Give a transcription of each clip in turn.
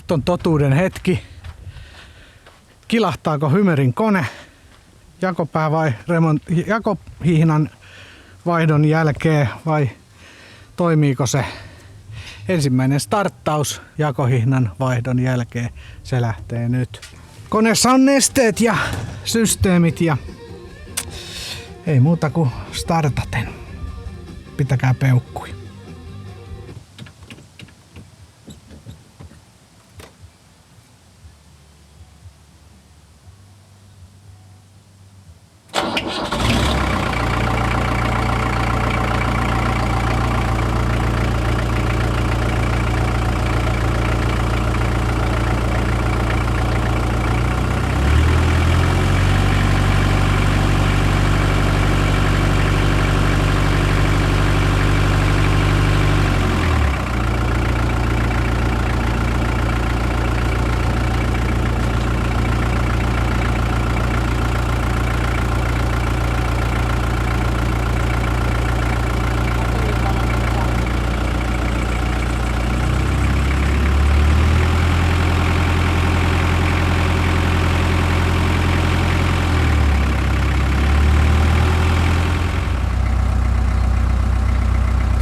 Nyt on totuuden hetki. Kilahtaako Hymerin kone jakopää vai jakohihnan vaihdon jälkeen vai toimiiko se? Ensimmäinen starttaus jakohihnan vaihdon jälkeen. Se lähtee nyt. Koneessa on nesteet ja systeemit ja ei muuta kuin startaten. Pitäkää peukkui.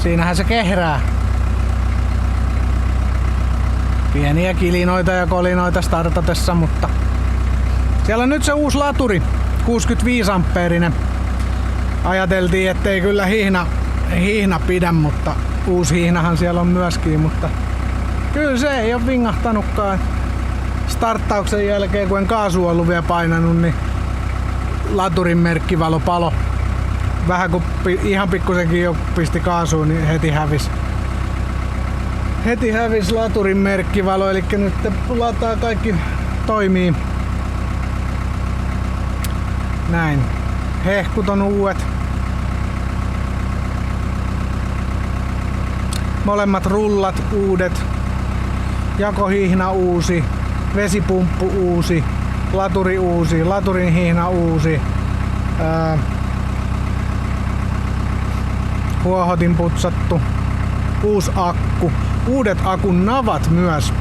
Siinähän se kehrää. Pieniä kilinoita ja kolinoita startatessa, mutta siellä on nyt se uusi laturi, 65 ampeerinen. Ajateltiin, ettei kyllä hihna pidä, mutta uusi hihnahan siellä on myöskin, mutta kyllä se ei ole vingahtanutkaan. Starttauksen jälkeen, kun en kaasu ollut vielä painanut, niin laturin merkkivalo palo. Vähän kun ihan pikkusenkin jo pisti kaasuun, niin heti hävis laturin merkkivalo, eli nyt lataa kaikki toimii. Näin. Hehkut on uudet. Molemmat rullat uudet. Jakohihna uusi. Vesipumppu uusi. Laturi uusi. Laturin hihna uusi. Huohotin putsattu. Uusi akku. Uudet akun navat myös.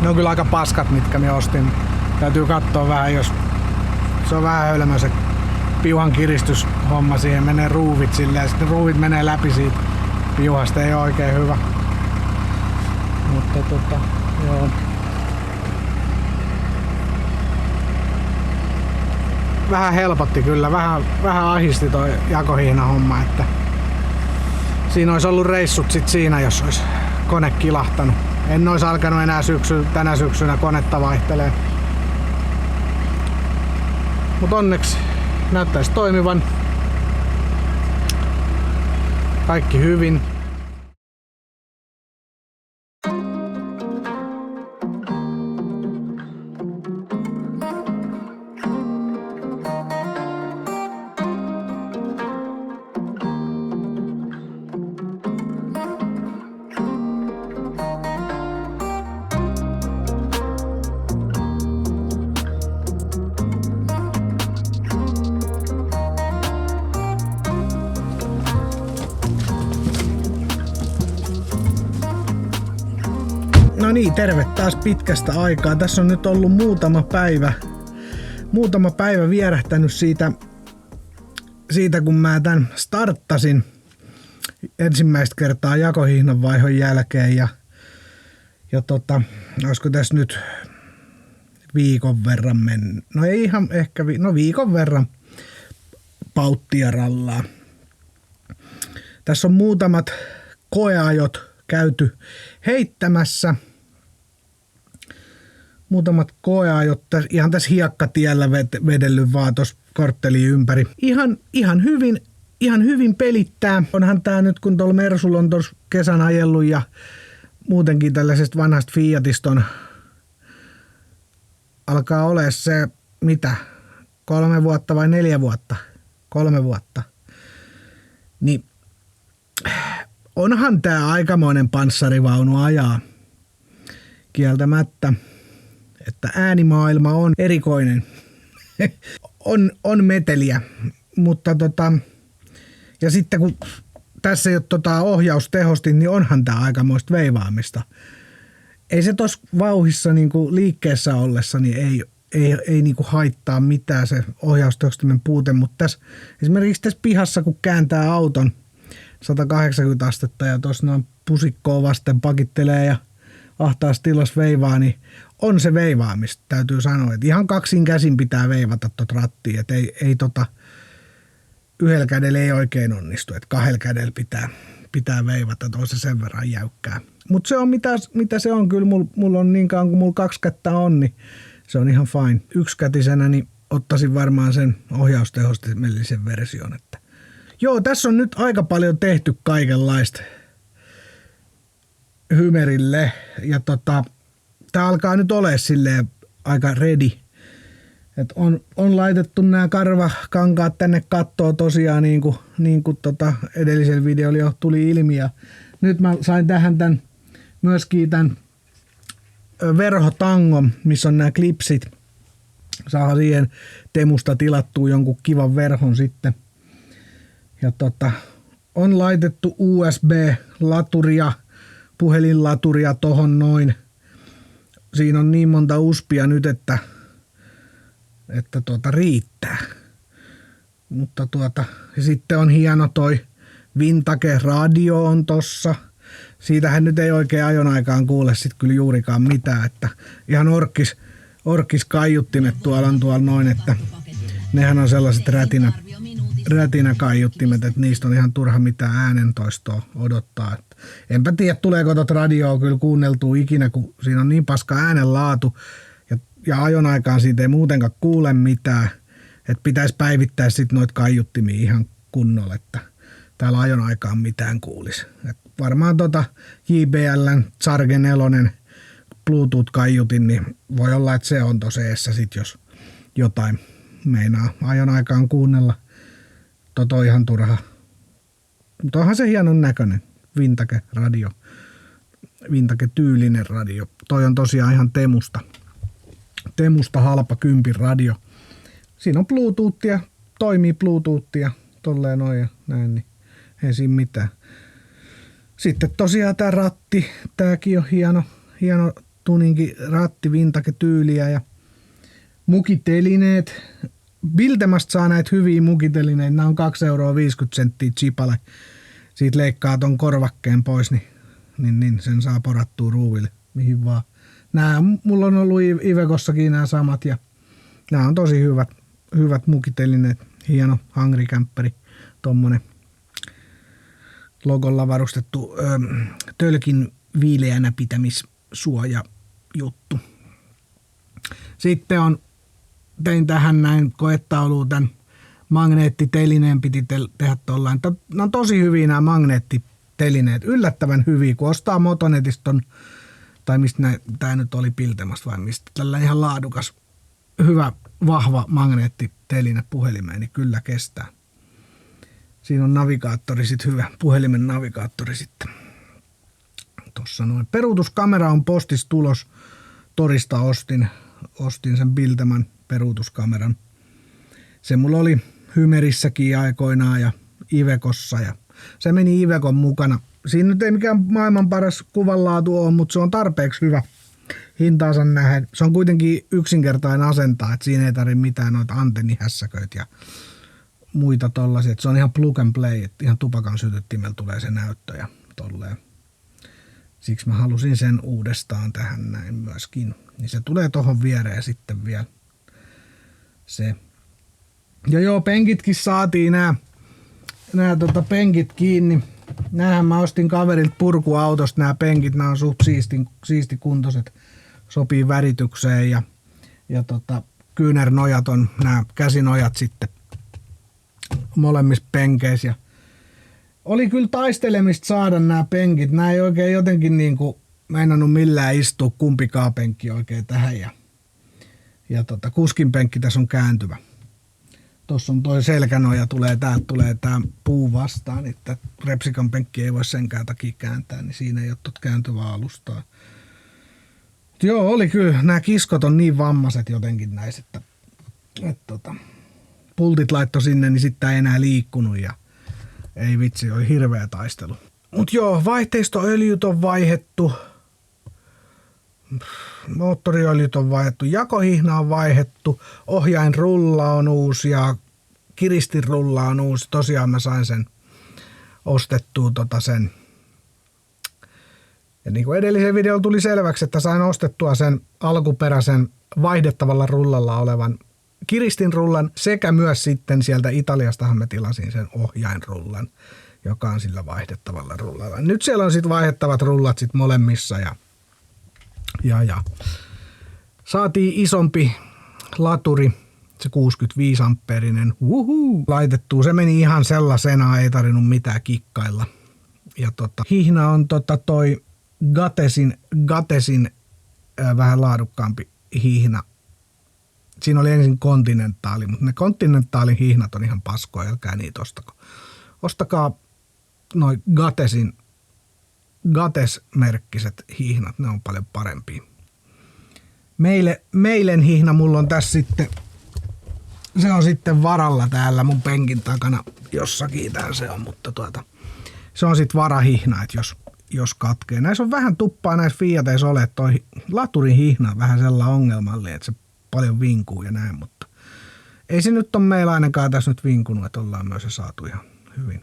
Ne on kyllä aika paskat, mitkä me ostin. Täytyy katsoa vähän, jos se on vähän hölmö se piuhan kiristyshomma. Siihen menee ruuvit silleen. Sitten ruuvit menee läpi siitä piuhasta. Ei ole oikein hyvä. Mutta joo. Vähän helpotti kyllä. Vähän ahisti toi jakohihna homma, että siinä olisi ollut reissut sit siinä, jos olisi kone kilahtanut. En olisi alkanut enää tänä syksynä konetta vaihtelee. Mut onneksi näyttäisi toimivan. Kaikki hyvin. No niin, terve taas pitkästä aikaa. Tässä on nyt ollut muutama päivä vierähtänyt siitä kun mä tän starttasin ensimmäistä kertaa jakohihnan vaihon jälkeen ja olisiko tässä nyt viikon verran mennyt. No ei ihan ehkä, viikon verran pauttia rallaa. Tässä on muutamat koeajot käyty heittämässä. Muutamat koeajot ihan tässä hiekkatiellä vedellyt vaan tuossa korttelin ympäri. Ihan hyvin pelittää. Onhan tää nyt, kun tuolla Mersulla on tuossa kesän ajellut ja muutenkin tällaisesta vanhasta Fiatista on, alkaa olla se, 3 vuotta vai 4 vuotta? 3 vuotta. Niin onhan tää aikamoinen panssarivaunu ajaa. Kieltämättä. Että äänimaailma on erikoinen. on meteliä, mutta ja sitten kun tässä ei ole ohjaustehostin, niin onhan tää aikamoista veivaamista. ei se tuossa vauhissa niinku liikkeessä ollessa niin ei niinku haittaa mitään se ohjaustehostimen puute, mutta esimerkiksi tässä pihassa kun kääntää auton 180 astetta ja tuossa noin pusikkoa vasten pakittelee ja ahtaassa tilassa veivaa, niin on se veivaamista, täytyy sanoa. Että ihan kaksin käsin pitää veivata tuota rattia, että ei yhdellä kädellä ei oikein onnistu, että kahdella kädellä pitää veivata, että on se sen verran jäykkää. Mutta se on mitä se on, kyllä mulla on niin kauan kuin mulla 2 kättä on, niin se on ihan fine. Yksikätisenä niin ottaisin varmaan sen ohjaustehostimellisen version. Että. Joo, tässä on nyt aika paljon tehty kaikenlaista Hymerille ja tää alkaa nyt olemaan silleen aika ready. Et on laitettu nämä karvakankaat tänne kattoon tosiaan niin kuin edellisellä videolla jo tuli ilmi ja nyt mä sain tähän myöskin tämän verhotangon, missä on nämä klipsit. Saa siihen Temusta tilattua jonkun kivan verhon sitten. Ja on laitettu USB-laturia, puhelinlaturia tohon noin. Siinä on niin monta uspia nyt, että riittää. Mutta ja sitten on hieno toi Vintage radio on tossa. Siitähän nyt ei oikein ajon aikaan kuule sit kyllä juurikaan mitään, että ihan orkis kaiuttimet tuolla noin, että nehän on sellaiset rätinäkaiuttimet, että niistä on ihan turha mitään äänentoistoa odottaa. Että enpä tiedä, tuleeko tuota radioa kyllä kuunneltua ikinä, kun siinä on niin paska äänenlaatu ja ajon aikaan siitä ei muutenkaan kuule mitään, että pitäisi päivittää sitten noita kaiuttimia ihan kunnolla, että täällä ajon aikaan mitään kuulisi. Et varmaan JBL:n Charge 4 Bluetooth-kaiutin, niin voi olla, että se on tossa eessä sit, jos jotain meinaa ajon aikaan kuunnella. On ihan turha. Mutta onhan se hienon näköinen Vintage-radio. Vintage-tyylinen radio. Toi on tosiaan ihan Temusta halpa kympin radio. Siinä on Bluetoothia, toimii Bluetoothia, tolleen noin ja näin, niin ei siinä mitään. Sitten tosiaan tää ratti, tääkin on hieno tuninki ratti, Vintage-tyyliä ja mukitelineet. Biltemasta saa näitä hyviä mukitelineitä, nämä on 2,50 € chipale. Siitä leikkaa ton korvakkeen pois, niin sen saa porattua ruuville, mihin vaan. Mulla on ollut Ivekossakin nämä samat ja nämä on tosi hyvät mukitelineet. Hieno Hungry Camperi, tommonen logolla varustettu tölkin viileänä pitämissuoja juttu. Sitten tein tähän näin koetauluun tämän magneettitelineen piti tehdä tollain. Nämä on tosi hyviä nämä magneettitelineet, yllättävän hyviä, kun ostaa Motonetista tai mistä tämä nyt oli Piltemasta vai mistä. Tällä ihan laadukas, hyvä, vahva magneettiteline puhelimeen, niin kyllä kestää. Siinä on navigaattori sitten hyvä, puhelimen navigaattori sitten. Tuossa noin. Peruutuskamera on postis tulos. Torista ostin sen Bilteman peruutuskameran. Se mulla oli Hymerissäkin aikoinaan ja Ivekossa ja se meni Ivekon mukana. Siinä nyt ei mikään maailman paras kuvanlaatu ole, mutta se on tarpeeksi hyvä hintaansa nähden. Se on kuitenkin yksinkertainen asentaa, että siinä ei tarvitse mitään noita antennihässäköitä ja muita tollaisia. Se on ihan plug and play, että ihan tupakan sytyttimellä tulee se näyttö ja tolleen. Siksi mä halusin sen uudestaan tähän näin myöskin. Niin se tulee tohon viereen sitten vielä se. Ja joo, penkitkin saatiin nää penkit kiinni. Näähän mä ostin kaverilta purkuautosta nää penkit. Nää on suht siistikuntoiset. Sopii väritykseen ja kyynärnojat on nää käsinojat sitten molemmissa penkeissä. Oli kyllä taistelemista saada nämä penkit. Nämä ei oikein jotenkin niinku meinannut millään istua kumpikaan penkki oikein tähän. Ja kuskin penkki tässä on kääntyvä. Tuossa on toi selkänoja, täältä tulee tää puu vastaan. Että repsikan penkki ei voi senkään takia kääntää, niin siinä ei ole tot kääntyvää alustaa. Joo, oli kyllä. Nämä kiskot on niin vammaiset jotenkin näissä, että pultit laittoi sinne, niin sitten ei enää liikkunut ja ei vitsi, oli hirveä taistelu. Mut joo, vaihteistoöljyt on vaihettu. moottoriöljyt on vaihdettu, jakohihna on vaihdettu, ohjainrulla on uusi ja kiristinrulla on uusi. Tosiaan mä sain sen ostettua sen. Ja niin kuin edellisen videolla tuli selväksi, että sain ostettua sen alkuperäisen vaihdettavalla rullalla olevan kiristinrullan sekä myös sitten sieltä Italiastahan mä tilasin sen ohjainrullan, joka on sillä vaihdettavalla rullalla. Nyt siellä on sitten vaihdettavat rullat sitten molemmissa ja saatiin isompi laturi, se 65 ampeerinen, laitettua. Se meni ihan sellaisena, ei tarvinnut mitään kikkailla. Ja hihna on toi Gatesin vähän laadukkaampi hihna. Siinä oli ensin Continentaali, mutta ne Continentaalin hihnat on ihan paskoja, älkää niitä ostako. Ostakaa noi Gates-merkkiset hihnat, ne on paljon parempia. Meilen hihna mulla on tässä sitten, se on sitten varalla täällä mun penkin takana, jossakin täällä se on, mutta se on sitten varahihna, että jos katkee. Näissä on vähän tuppaa näissä Fiateissa ole, että toi laturin hihna on vähän sellainen ongelmallinen, että se paljon vinkuu ja näin, mutta ei se nyt ole meillä ainakaan tässä nyt vinkunut, että ollaan myös se saatu ihan hyvin.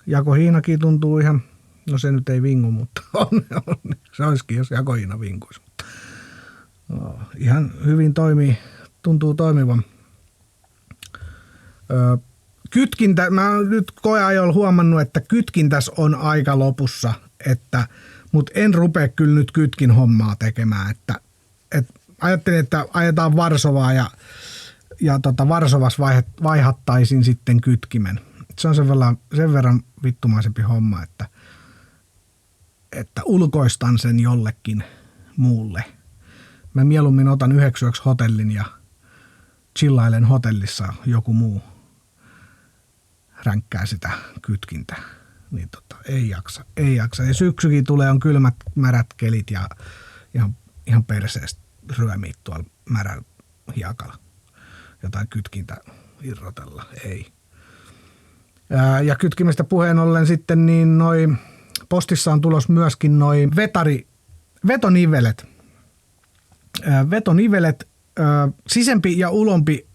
Jakohiinakin tuntuu ihan, no se nyt ei vingu, mutta se olisikin, jos jakohiina vinkuisi. Ihan hyvin tuntuu toimivan. Kytkintä, mä oon nyt koeajolla huomannut, että kytkintäs on aika lopussa, mutta en rupea kyllä nyt kytkin hommaa tekemään, että ajattelin, että ajetaan Varsovaa ja Varsovassa vaihattaisin sitten kytkimen. Se on sen verran vittumaisempi homma, että ulkoistan sen jollekin muulle. Mä mieluummin otan 9 yöksi hotellin ja chillailen hotellissa, joku muu ränkkää sitä kytkintä. Niin ei jaksa. Ja syksykin tulee, on kylmät märät kelit ja ihan perseestä ryömiä tuolla märällä hiekalla. Jotain kytkintä irrotella, ei. Ja kytkimestä puheen ollen sitten niin postissa on tulos myöskin vetonivelet. Vetonivelet, sisempi ja ulompi,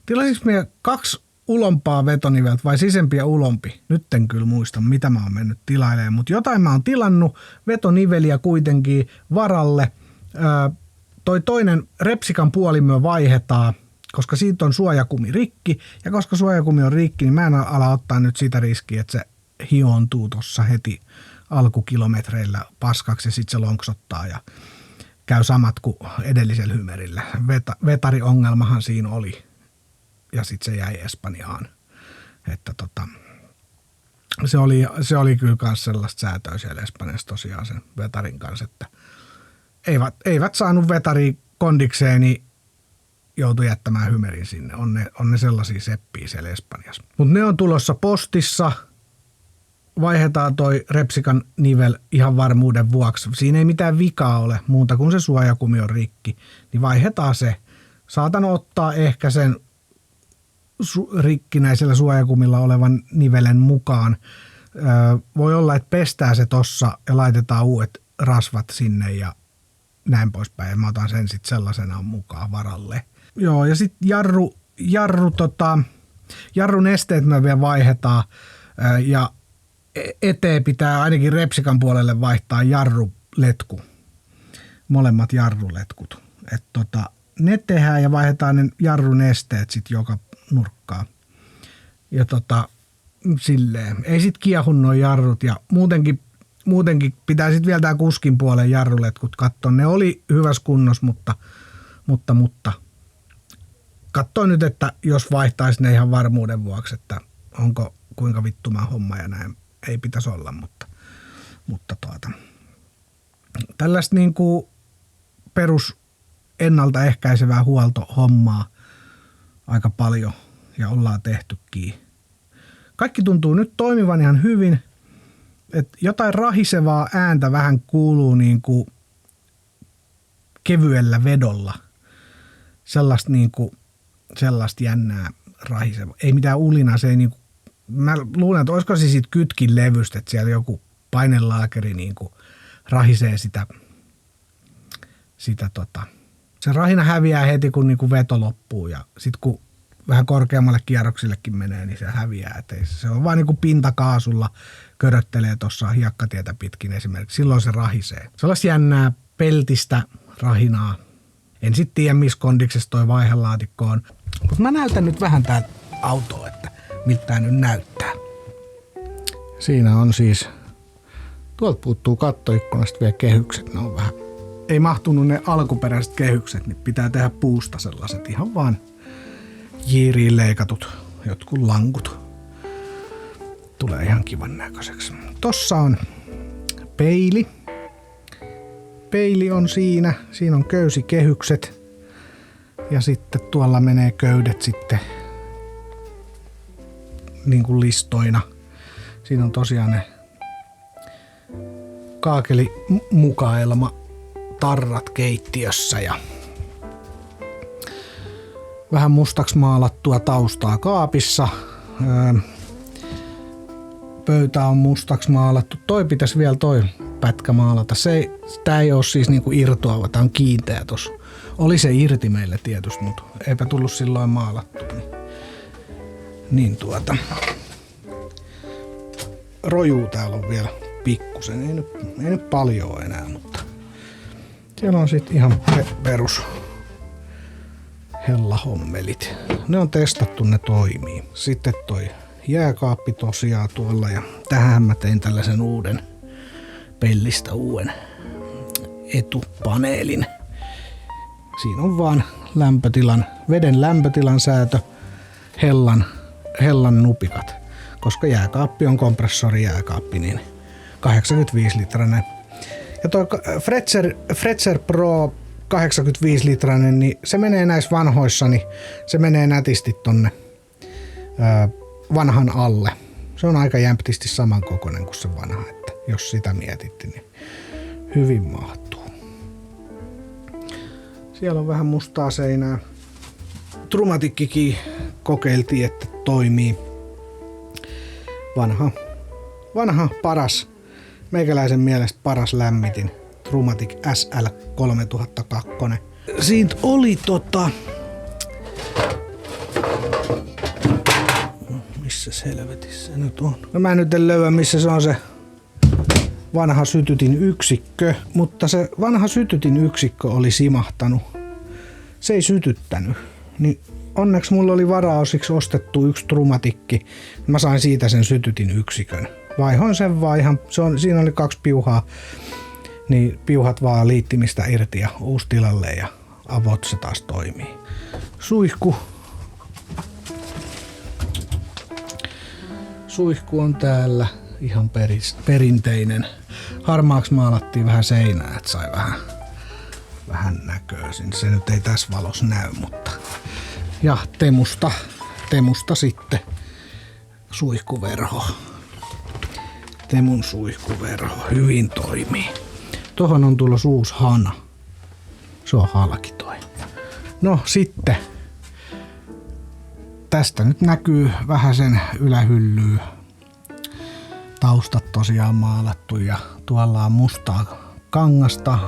tilasinko me 2 ulompaa vetoniveltä vai sisempi ja ulompi? Nyt en kyllä muista, mitä mä oon mennyt tilailemaan, mutta jotain mä oon tilannut, vetoniveliä kuitenkin varalle. Toi toinen repsikan puolimyö vaihdetaan, koska siitä on suojakumi rikki, ja koska suojakumi on rikki, niin mä en ala ottaa nyt sitä riskiä, että se hiontuu tuossa heti alkukilometreillä paskaksi ja sitten se lonksottaa ja käy samat kuin edellisellä hymerillä. Vetariongelmahan siinä oli ja sitten se jäi Espanjaan. Että se oli kyllä myös sellaista säätöä siellä Espanjassa tosiaan sen vetarin kanssa, että eivät saanut vetaria kondikseen, niin joutui jättämään hymerin sinne. On ne sellaisia seppiä siellä Espanjassa. Mutta ne on tulossa postissa. Vaihdetaan toi repsikan nivel ihan varmuuden vuoksi. Siinä ei mitään vikaa ole muuta kuin se suojakumi on rikki. Niin vaihdetaan se. Saatan ottaa ehkä sen rikkinäisellä suojakumilla olevan nivelen mukaan. Voi olla, että pestää se tossa ja laitetaan uudet rasvat sinne ja näin poispäin. Ja mä otan sen sitten sellaisenaan mukaan varalle. Joo, ja sitten jarrun esteet me vielä vaihdetaan ja eteen pitää ainakin repsikan puolelle vaihtaa jarruletku. Molemmat jarruletkut. Ne tehdään ja vaihdetaan ne jarrun esteet sitten joka nurkkaan. Ja silleen. Ei sit kiehu nuo jarrut ja muutenkin pitää sitten vielä tää kuskin puolen jarruletkut katsoa. Ne oli hyvässä kunnossa, mutta katsoin nyt, että jos vaihtaisi ne ihan varmuuden vuoksi, että onko kuinka vittumaan homma ja näin. Ei pitäisi olla, mutta tällaista niin kuin perus ennaltaehkäisevää huoltohommaa aika paljon ja ollaan tehtykin. Kaikki tuntuu nyt toimivan ihan hyvin, että jotain rahisevaa ääntä vähän kuuluu niin kuin kevyellä vedolla. Sellaista jännää rahisevaa. Ei mitään ulinaa, se ei niin kuin, mä luulen, että olisiko se siitä kytkin levystä, että siellä joku painelaakeri niin kuin rahisee se rahina häviää heti kun niinku veto loppuu ja sit kun vähän korkeammalle kierroksillekin menee, niin se häviää. Et se on vaan niinku pintakaasulla köröttelee tuossa hiekkatietä pitkin esimerkiksi. Silloin se rahisee. Sellaista jännää peltistä rahinaa. En sit tiedä, missä kondiksessa toi vaihelaatikko on. Mutta mä näytän nyt vähän tää autoa, että miltä tää nyt näyttää. Siinä on siis, tuolta puuttuu kattoikkunasta vielä kehykset. Ne on vähän, ei mahtunut ne alkuperäiset kehykset, niin pitää tehdä puusta sellaiset ihan vaan jiiriin leikatut jotkut lankut. Tulee ihan kivan näköiseksi. Tossa on peili. Peili on siinä. Siinä on köysikehykset. Ja sitten tuolla menee köydet sitten niin kuin listoina. Siinä on tosiaan ne kaakelimukaelma tarrat keittiössä ja vähän mustaksi maalattua taustaa kaapissa. Pöytä on mustaksi maalattu. Toi pitäisi vielä toi pätkä maalata. Tää ei oo siis niinku irtoava, tää on kiinteä tossa. Oli se irti meille tietysti, mutta eipä tullut silloin maalattu. Niin rojuu täällä on vielä pikkusen. Ei nyt paljon enää, mutta siellä on sit ihan perus hellahommelit. Ne on testattu, ne toimii. Sitten toi jääkaappi tosiaan tuolla ja tähän mä tein tällaisen uuden pellistä uuden etupaneelin. Siinä on vaan veden lämpötilan säätö, hellan nupikat. Koska jääkaappi on kompressorijääkaappi, niin 85-litrainen. Ja toi Fretzer Pro 85-litrainen, niin se menee näissä vanhoissa, niin se menee nätisti tonne vanhan alle. Se on aika jämptisti samankokoinen kuin se vanha, että jos sitä mietitte, niin hyvin mahtuu. Siellä on vähän mustaa seinää. Trumatikkikin kokeiltiin, että toimii. Vanha paras, meikäläisen mielestä paras lämmitin. Trumatic SL 3002. Siitä oli missä helvetissä se nyt on? No mä nyt en löyä, missä se on se vanha sytytin yksikkö, mutta se vanha sytytin yksikkö oli simahtanut. Se ei sytyttänyt. Niin onneksi mulla oli varaosiksi ostettu yksi Trumatikki. Mä sain siitä sen sytytin yksikön. Vaihoin sen vaan ihan, siinä oli 2 piuhaa. Niin piuhat vaan liittimistä irti ja uusi tilalle ja avot se taas toimii. Suihku. Suihku on täällä ihan perinteinen. Harmaaksi maalattiin vähän seinää, että sai vähän näköä. Se nyt ei tässä valossa näy, mutta ja Temusta sitten suihkuverho. Temun suihkuverho hyvin toimii. Tuohon on tulossa uusi hana. Se on halki toi. No sitten. Tästä nyt näkyy vähän sen ylähyllyä. Taustat tosiaan maalattu ja tuolla on mustaa kangasta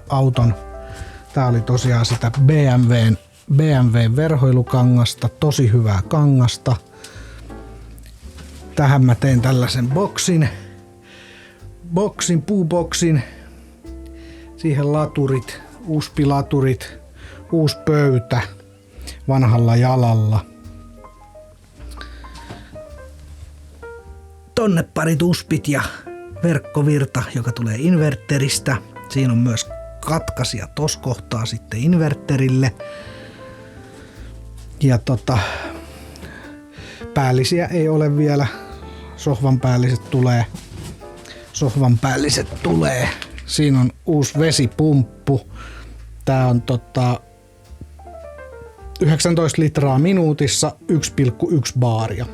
auton. Tää oli tosiaan sitä BMW verhoilukangasta. Tosi hyvää kangasta. Tähän mä tein tällaisen puuboksin. Siihen laturit, USB-laturit, uusi pöytä vanhalla jalalla. Tonne parit uspit ja verkkovirta, joka tulee inverteristä. Siinä on myös katkaisija tossa kohtaa sitten inverterille. Ja päällisiä ei ole vielä. Sohvanpäälliset tulee. Siinä on uusi vesipumppu. Tää on 19 litraa minuutissa, 1,1 baaria.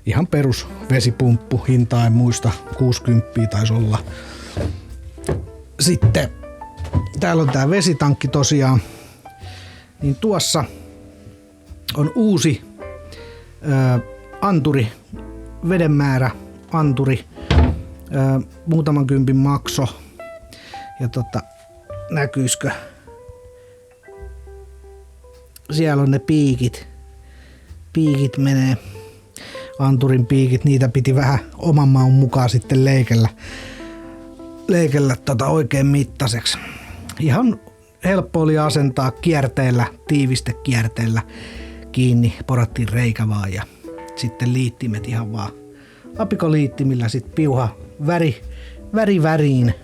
Ihan perus vesipumppu, hintaa en muista, 60 taisi olla. Sitten täällä on tää vesitankki tosiaan. Niin tuossa on uusi anturi, vedenmäärä anturi. Muutaman kympin makso. Ja näkyisikö? Siellä on ne piikit. Piikit menee. Anturin piikit, niitä piti vähän oman maun mukaan sitten leikellä oikein mittaiseksi. Ihan helppo oli asentaa kierteellä, tiivistekierteellä kiinni, porattiin reikä vaan ja sitten liittimet ihan vaan apikoliittimillä sit piuha väriin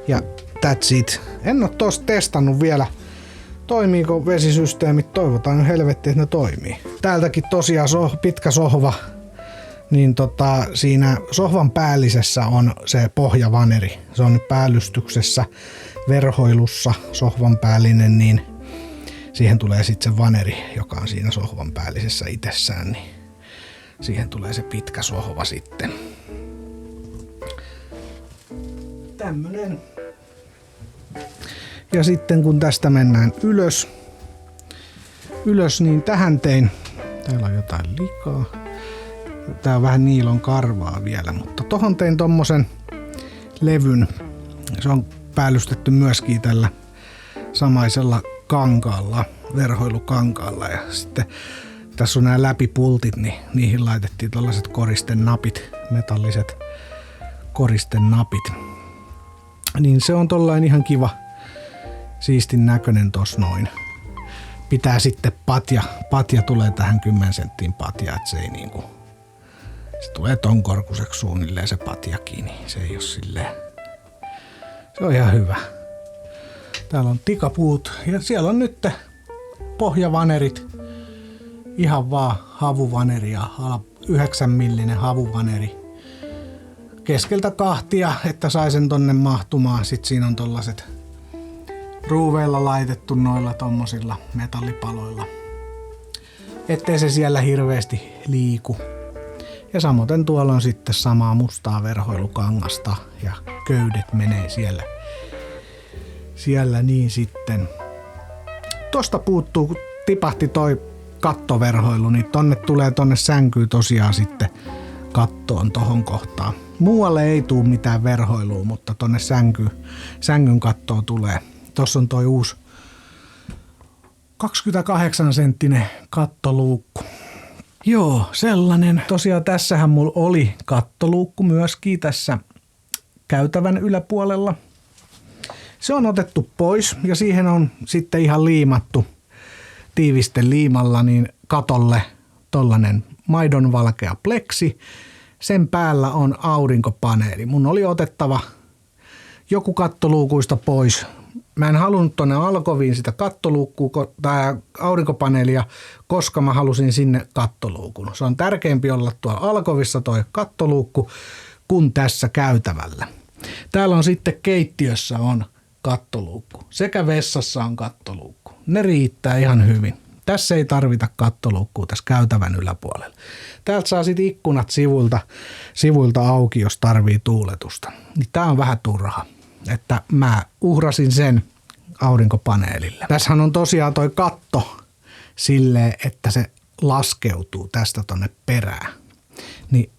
ja that's it. En oo tosta testannut vielä, toimiiko vesisysteemit, toivotaan helvetti, että ne toimii. Täältäkin tosiaan pitkä sohva, niin siinä sohvan päällisessä on se pohjavaneri. Se on nyt päällystyksessä verhoilussa sohvan päällinen, niin siihen tulee sitten se vaneri, joka on siinä sohvan päällisessä itsessään, niin siihen tulee se pitkä sohva sitten. Tämmönen. Ja sitten kun tästä mennään ylös, niin tähän tein, täällä on jotain likaa. Tää on vähän niilon karvaa vielä, mutta tohon tein tommosen levyn. Se on päällystetty myöskin tällä samaisella kankaalla, verhoilukankaalla. Ja sitten tässä on nämä läpipultit, niin niihin laitettiin tällaiset koristenapit, metalliset koristenapit. Niin se on tollain ihan kiva, siistin näköinen tossa noin. Pitää sitten patja tulee tähän 10 senttiin patja, että se ei niinku, se tulee ton korkuiseksi suunnilleen se patjakin, niin se ei oo silleen, se on ihan hyvä. Täällä on tikapuut ja siellä on nyt pohjavanerit, ihan vaan havuvaneri ja 9 millinen havuvaneri. Keskeltä kahtia, että sai sen tonne mahtumaan. Sitten siinä on tollaset ruuveilla laitettu noilla tommosilla metallipaloilla, ettei se siellä hirveästi liiku. Ja samoin tuolla on sitten samaa mustaa verhoilukangasta ja köydet menee siellä niin sitten. Tosta puuttuu, kun tipahti toi kattoverhoilu, niin tonne sänkyy tosiaan sitten kattoon tohon kohtaan. Muualle ei tuu mitään verhoilua, mutta tonne sängyn kattoon tulee. Tossa on toi uusi 28 senttinen kattoluukku. Joo, sellainen. Tosiaan tässähän mulla oli kattoluukku myöskin tässä käytävän yläpuolella. Se on otettu pois ja siihen on sitten ihan liimattu tiivisteliimalla niin katolle tollanen maidonvalkea pleksi. Sen päällä on aurinkopaneeli. Mun oli otettava joku kattoluukuista pois. Mä en halunnut tonne alkoviin sitä kattoluukkua tai aurinkopaneelia, koska mä halusin sinne kattoluukun. Se on tärkeämpi olla tuolla alkovissa toi kattoluukku kuin tässä käytävällä. Täällä on sitten keittiössä on kattoluukku. Sekä vessassa on kattoluukku. Ne riittää ihan hyvin. Tässä ei tarvita kattoluukkua tässä käytävän yläpuolella. Täältä saa sitten ikkunat sivuilta auki, jos tarvii tuuletusta. Niin tää on vähän turha, että mä uhrasin sen aurinkopaneelille. Tässähän on tosiaan toi katto silleen, että se laskeutuu tästä tonne perään. Niin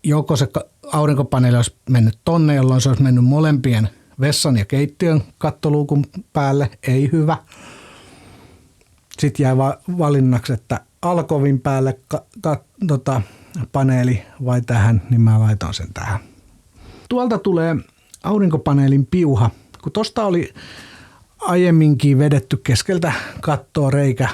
joko se aurinkopaneeli olisi mennyt tonne, jolloin se olisi mennyt molempien vessan ja keittiön kattoluukun päälle. Ei hyvä. Sitten jäi valinnaksi, että alkovin päälle paneeli vai tähän, niin mä laitan sen tähän. Tuolta tulee aurinkopaneelin piuha. Kun tosta oli aiemminkin vedetty keskeltä kattoa reikä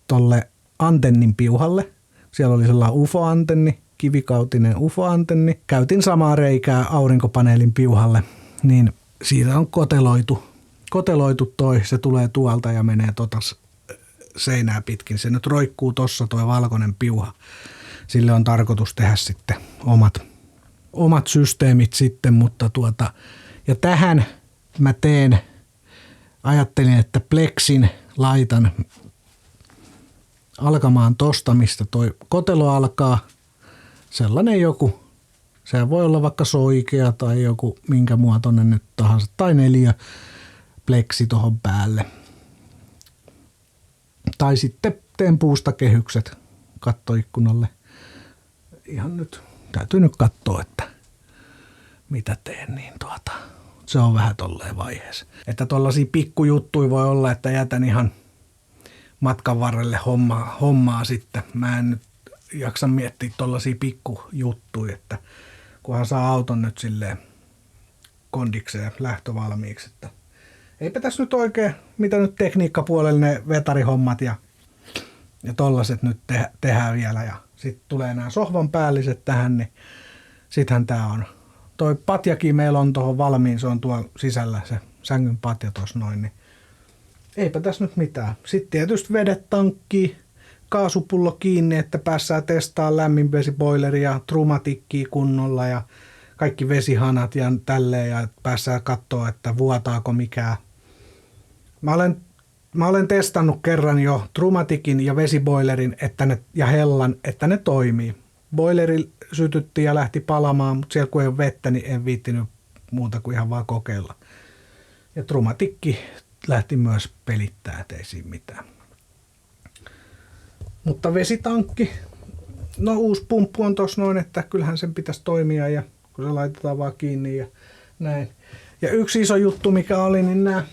tolle antennin piuhalle. Siellä oli sellainen UFO-antenni, kivikautinen UFO-antenni. Käytin samaa reikää aurinkopaneelin piuhalle, niin siitä on koteloitu toi. Se tulee tuolta ja menee seinää pitkin. Se nyt roikkuu tossa toi valkoinen piuha. Sille on tarkoitus tehdä sitten omat systeemit sitten, mutta ja tähän mä ajattelin, että pleksin laitan alkamaan tosta, mistä toi kotelo alkaa. Sellainen joku, se voi olla vaikka soikea tai joku minkä muotoinen nyt tahansa, tai 4 pleksi tohon päälle. Tai sitten teen puusta kehykset kattoikkunalle. Ihan nyt, täytyy nyt katsoa, että mitä teen, niin se on vähän tolleen vaiheessa. Että tollaisia pikkujuttuja voi olla, että jätän ihan matkan varrelle hommaa sitten. Mä en nyt jaksa miettiä tollaisia pikkujuttuja, että kunhan saa auton nyt silleen kondikseen lähtövalmiiksi. Että eipä tässä nyt oikein, mitä nyt tekniikkapuolella ne vetarihommat ja tollaset nyt tehdään vielä. Ja sitten tulee nämä sohvan päälliset tähän, niin sittenhän tää on. Toi patjakin meillä on tuohon valmiin, se on tuolla sisällä se sängyn patja tuossa noin, niin eipä tässä nyt mitään. Sitten tietysti vedet tankkiin, kaasupullo kiinni, että päässään testaamaan lämminvesiboileria, trumatikkiä kunnolla ja kaikki vesihanat ja tälleen ja päässään katsoa, että vuotaako mikään. Mä olen testannut kerran jo trumatikin ja vesiboilerin ja hellan, että ne toimii. Boileri sytytti ja lähti palamaan, mutta siellä kun ei ole vettä, niin en viittinyt muuta kuin ihan vaan kokeilla. Ja trumatikki lähti myös pelittää, ettei siinä mitään. Mutta vesitankki, no uusi pumppu on tossa noin, että kyllähän sen pitäisi toimia ja kun se laitetaan vaan kiinni ja näin. Ja yksi iso juttu mikä oli, niin nämä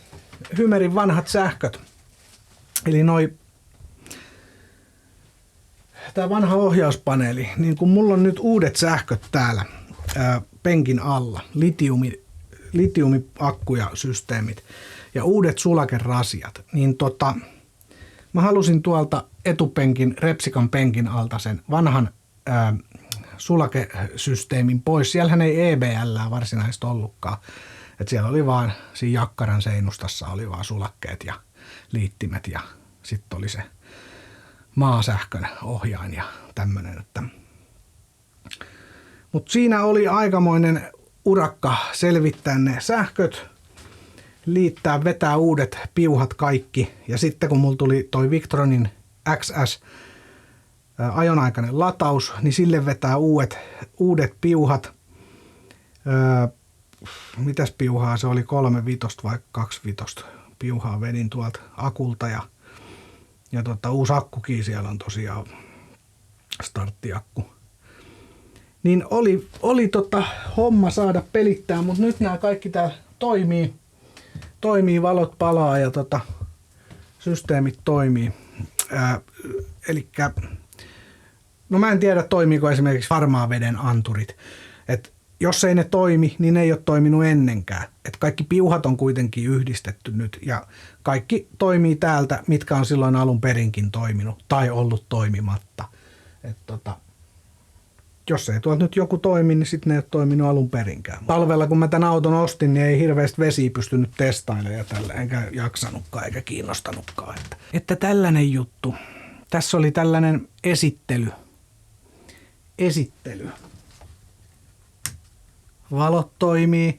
Hymerin vanhat sähköt. Eli tämä vanha ohjauspaneeli, niin kun mulla on nyt uudet sähköt täällä penkin alla, litiumiakku ja systeemit ja uudet sulakerasiat, niin mä halusin tuolta etupenkin, Repsikan penkin alta sen vanhan sulakesysteemin pois. Siellähän ei EBL:ää varsinaisesti ollutkaan. Et siellä oli vaan, siinä jakkaran seinustassa oli vaan sulakkeet ja liittimet ja sitten oli se maasähkön ohjain ja tämmönen. Mutta siinä oli aikamoinen urakka selvittää ne sähköt, liittää, vetää uudet piuhat kaikki. Ja sitten kun mulla tuli toi Victronin XS ajonaikainen lataus, niin sille vetää uudet piuhat. Mitäs piuhaa se oli, 3.5 vai 2.5 piuhaa vedin tuolta akulta ja uusi akkukin siellä on tosiaan starttiakku. Niin oli homma saada pelittää, mutta nyt nämä kaikki täällä toimii, valot palaa ja systeemit toimii. Elikkä no mä en tiedä toimiiko esimerkiksi harmaan veden anturit. Et jos ei ne toimi, niin ne ei ole toiminut ennenkään. Et kaikki piuhat on kuitenkin yhdistetty nyt ja kaikki toimii täältä, mitkä on silloin alun perinkin toiminut tai ollut toimimatta. Jos ei tuolta nyt joku toimi, niin sitten ne ei ole toiminut alun perinkään. Talvella kun mä tämän auton ostin, niin ei hirveästi vesiä pystynyt testailemaan ja tällä, enkä jaksanutkaan eikä kiinnostanutkaan. Että tällainen juttu. Tässä oli tällainen esittely. Valot toimii.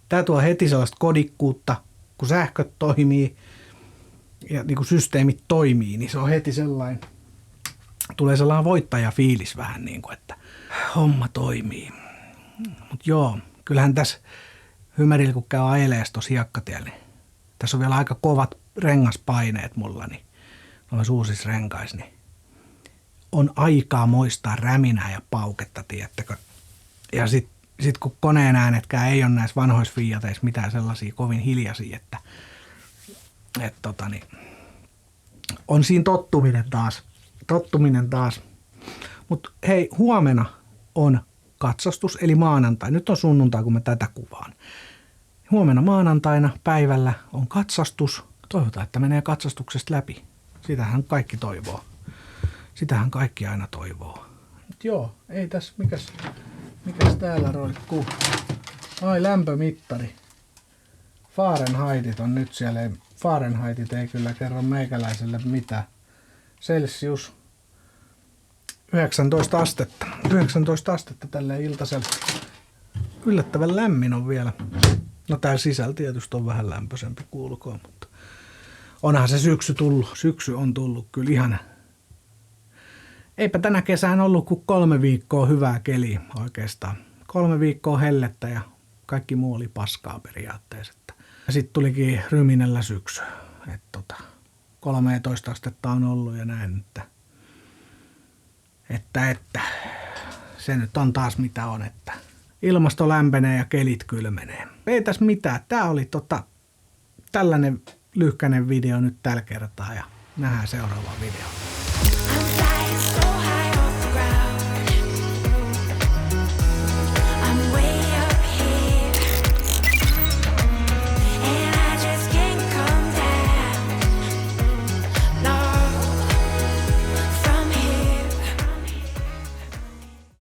Tää tuo heti sellaista kodikkuutta, kun sähköt toimii ja niin kun systeemit toimii, niin se on heti sellainen, tulee sellainen voittajafiilis vähän niin kuin, että homma toimii. Mut joo, kyllähän tässä Hymerillä kun käy ajelemaan tuossa hiekkatiellä, niin tässä on vielä aika kovat rengaspaineet mulla, niin noissa uusissa renkais, niin on aikaa moistaa räminää ja pauketta, tiedättekö. Ja sit kun koneen äänetkään ei ole näissä vanhoissa Fiateissa mitään sellaisia kovin hiljaisia, että on siinä tottuminen taas. Mutta hei, huomenna on katsastus, eli maanantai. Nyt on sunnuntai, kun mä tätä kuvaan. Huomenna maanantaina päivällä on katsastus. Toivotaan, että menee katsastuksesta läpi. Sitähän kaikki toivoo. Sitähän kaikki aina toivoo. Mut joo, ei tässä mikäs täällä roikkuu. Ai, lämpömittari. Fahrenheitit on nyt siellä. Fahrenheitit ei kyllä kerro meikäläiselle mitään. Celsius 19 astetta. 19 astetta tälleen iltasella. Yllättävän lämmin on vielä. No täällä sisällä tietysti on vähän lämpöisempi kuulkoon, mutta onhan se syksy tullut. Syksy on tullut kyllä ihana. Eipä tänä kesänä ollut kuin 3 viikkoa hyvää keliä oikeastaan. 3 viikkoa hellettä ja kaikki muu oli paskaa periaatteessa. Ja sitten tulikin ryminällä syksy. 13 astetta on ollut ja näin, että se nyt on taas mitä on, että ilmasto lämpenee ja kelit kylmenee. Ei tässä mitään. Tää oli tällainen lyhkäinen video nyt tällä kertaa ja nähdään seuraava video.